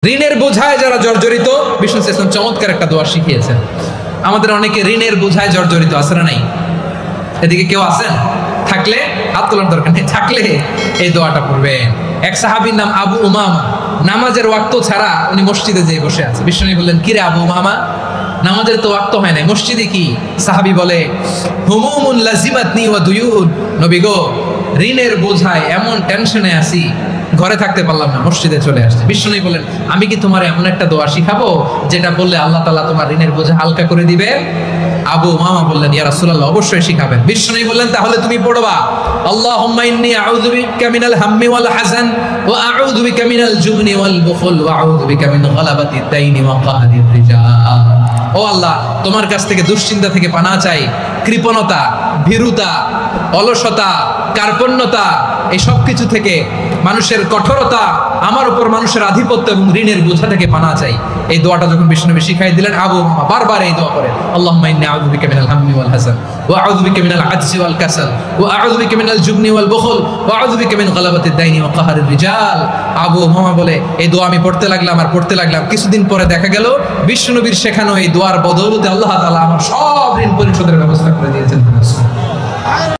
ঋণের বোঝায় যারা জর্জরিত, বিষ্ণু ইসলাম চমৎকার একটা দোয়া শিখিয়েছেন। আমাদের অনেকে ঋণের বোঝায় জর্জরিত আছে না নাই? এদিকে কেউ আছেন? থাকলে হাত তোলার দরকার নেই, থাকলে এই দোয়াটা পড়বেন। এক সাহাবীর নাম আবু উমামা, নামাজের ওয়াক্ত ছাড়া উনি মসজিদে যেয়ে বসে আছে। বিষ্ণু বললেন, কিরে আবু উমামা, নামাজের তো ওয়াক্ত হয় না, মসজিদে কি? সাহাবী বলে, হুমুমুন লাজিমাতনি ওয়া দুয়ুন, নবী গো, ঋণের বোঝায় এমন টেনশনে আছি, ঘরে থাকতে পারলাম না, মসজিদে চলে আসছে। বিষ্ণু বলেন, আমি কি তোমার এমন একটা দোয়া শিখাবো যেটা বললে আল্লাহ তাআলা তোমার ঋণের বোঝা হালকা করে দিবে? আবু উমামা বললেন, ইয়া রাসূলুল্লাহ, অবশ্যই শিখাবেন। বিষ্ণু বললেন, তাহলে তুমি পড়বা, আল্লাহুম্মা ইন্নী আউযু বিকা মিনাল হাম্মি ওয়াল হাযান ওয়া আউযু বিকা মিনাল জুবনি ওয়াল বুখল ওয়া আউযু বিকা মিন গালাবাতিদ দাইনি ওয়া কাহরির রিজাল। ও আল্লাহ, তোমার কাছ থেকে দুশ্চিন্তা থেকে পানাহ চাই, কৃপণতা, ভীরুতা, অলসতা, কার্পণ্যতা, এই সব কিছু থেকে, মানুষের কঠোরতা, আমার উপর মানুষের আধিপত্য এবং ঋণের বোঝা থেকে পানাহ চাই। এই দোয়াটা যখন বিষ্ণু শিখাই দিলেন, আবু উমামা বারবার এই দোয়া করেন, আল্লাহুম্মা ইন্নী আউযু বিকা মিনাল হাম্মি ওয়াল হাযান ওয়া আউযু বিকা মিনাল আজজি ওয়াল কাসাল ওয়া আউযু বিকা মিনাল জুবনি ওয়াল বুখল ওয়া আউযু বিকা মিন গালাবাতিদ দাইনি ওয়া কাহরির রিজাল। আবু উমামা বলে, এই দোয়া আমি পড়তে লাগলাম আর পড়তে লাগলাম, কিছুদিন পরে দেখা গেল বিষ্ণু নবীর শেখানো এই দোয়ার বদৌলতে আল্লাহ তাআলা আমার সব ঋণ পরিশোধের ব্যবস্থা করে দিয়েছেন।